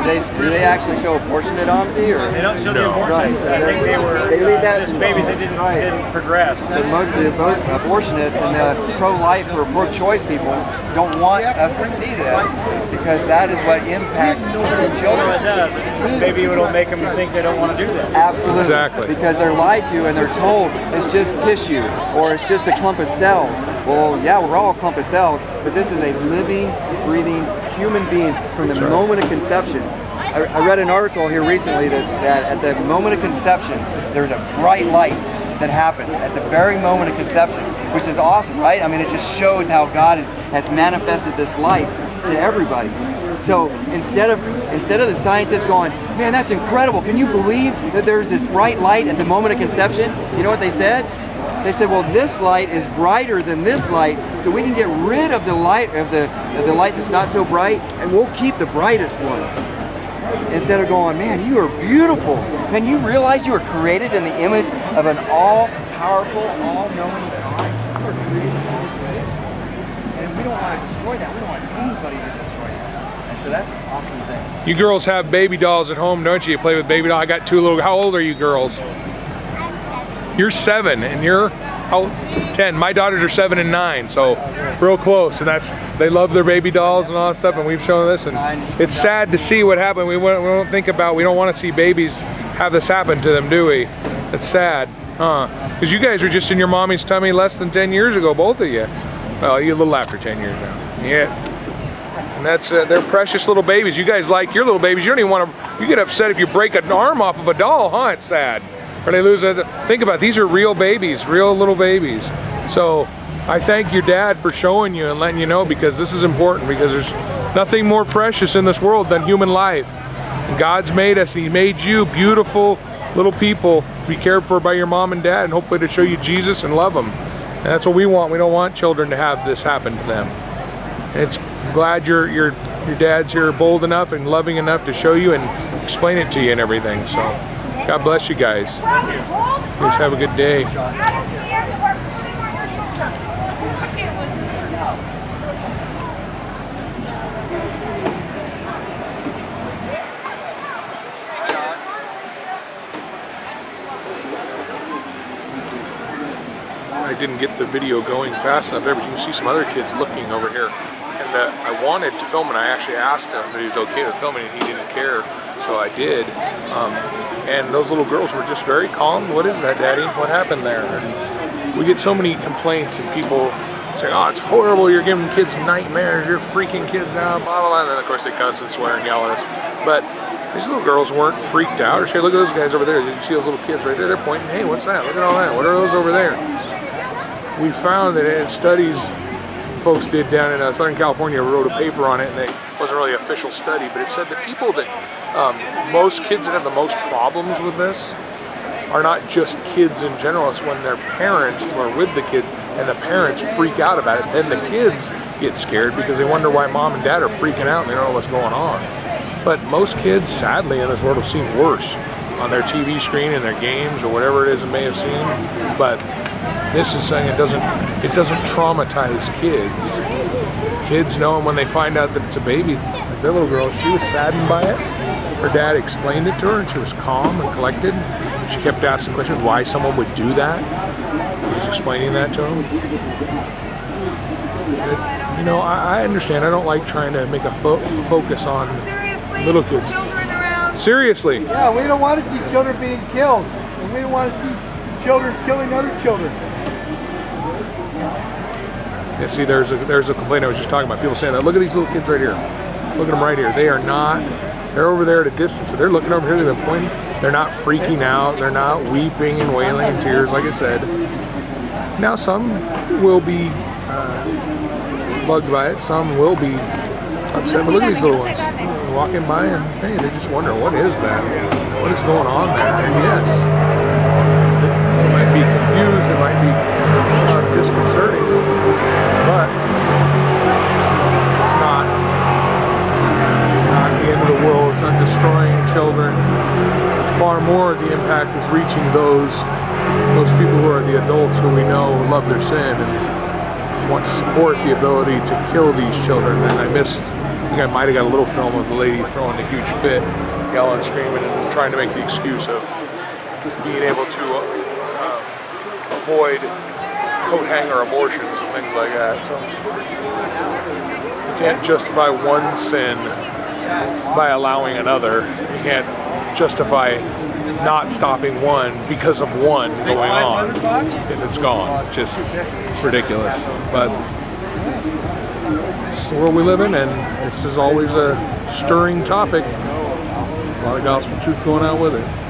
do they actually show abortion at OMSI? Or? They don't show the abortion. Right. I think they leave that just babies that didn't progress. But most of the abortionists and the pro-life or pro-choice people don't want us to see this because that is what impacts children. It does. Maybe it'll make them think they don't want to do that. Absolutely. Exactly. Because they're lied to and they're told it's just tissue or it's just a clump of cells. Well, yeah, we're all a clump of cells, but this is a living, breathing human being from the moment of conception. I read an article here recently that at the moment of conception, there's a bright light that happens at the very moment of conception, which is awesome, right? I mean, it just shows how God has manifested this light to everybody. So instead of the scientists going, man, that's incredible, can you believe that there's this bright light at the moment of conception? You know what they said? They said, well, this light is brighter than this light, so we can get rid of the light the light that's not so bright, and we'll keep the brightest ones. Instead of going, man, you are beautiful. Man, you realize you were created in the image of an all-powerful, all-knowing God. You were created in all creation. And we don't want to destroy that. We don't want anybody to destroy that. And so that's an awesome thing. You girls have baby dolls at home, don't you? You play with baby dolls. I got two little. How old are you girls? You're 7, and you're 10. My daughters are 7 and 9, so real close. And they love their baby dolls and all that stuff. And we've shown this, and it's sad to see what happened. We don't think about. We don't want to see babies have this happen to them, do we? It's sad, huh? Because you guys were just in your mommy's tummy less than 10 years ago, both of you. Well, you're a little after 10 years now. Yeah. And that's they're precious little babies. You guys like your little babies. You don't even want to. You get upset if you break an arm off of a doll, huh? It's sad. Or they lose it. Think about it, these are real babies, real little babies. So I thank your dad for showing you and letting you know, because this is important, because there's nothing more precious in this world than human life. And God's made us, and He made you beautiful little people to be cared for by your mom and dad, and hopefully to show you Jesus and love them. And that's what we want. We don't want children to have this happen to them. And it's glad your dad's here, bold enough and loving enough to show you and explain it to you and everything. So God bless you guys. Please have a good day. I didn't get the video going fast enough. There, but you can see some other kids looking over here. And I wanted to film it. I actually asked him if he was okay with filming it. He didn't care, so I did. And those little girls were just very calm. What is that, Daddy? What happened there? And we get so many complaints and people say, oh, it's horrible, you're giving kids nightmares, you're freaking kids out, blah, blah, blah. And then, of course, they cuss and swear and yell at us. But these little girls weren't freaked out. Or say, look at those guys over there. Did you see those little kids right there? They're pointing, hey, what's that? Look at all that. What are those over there? We found that in studies folks did down in Southern California, wrote a paper on it, and it wasn't really an official study, but it said that people that, most kids that have the most problems with this are not just kids in general. It's when their parents are with the kids and the parents freak out about it, then the kids get scared because they wonder why mom and dad are freaking out and they don't know what's going on. But most kids, sadly, in this world have seen worse on their TV screen and their games or whatever it is they may have seen. But this is saying it doesn't traumatize kids. Kids know, and when they find out that it's a baby, like their little girl, she was saddened by it. Her dad explained it to her, and she was calm and collected. She kept asking questions why someone would do that. He was explaining that to him. You know, I understand. I don't like trying to make a focus on little kids. Children around. Seriously. Yeah, we don't want to see children being killed, and we don't want to see children killing other children. Yeah, see, there's a complaint I was just talking about. People saying that, look at these little kids right here. Look at them right here. They are not, they're over there at a distance, but they're looking over here, they're pointing. They're not freaking out. They're not weeping and wailing in tears, like I said. Now, some will be bugged by it. Some will be upset. But look at these little ones walking by, and hey, they just wonder, what is that? What is going on there? And yes, they might be confused. It might be disconcerting, but it's not the end of the world. It's not destroying children. Far more, the impact is reaching those people who are the adults who we know love their sin and want to support the ability to kill these children. And I missed I think I might have got a little film of the lady throwing a huge fit, yelling, screaming, and trying to make the excuse of being able to avoid coat hanger abortions and things like that. So you can't justify one sin by allowing another. You can't justify not stopping one because of one going on if it's gone. It's just ridiculous. But it's the world we live in, and this is always a stirring topic. A lot of gospel truth going out with it.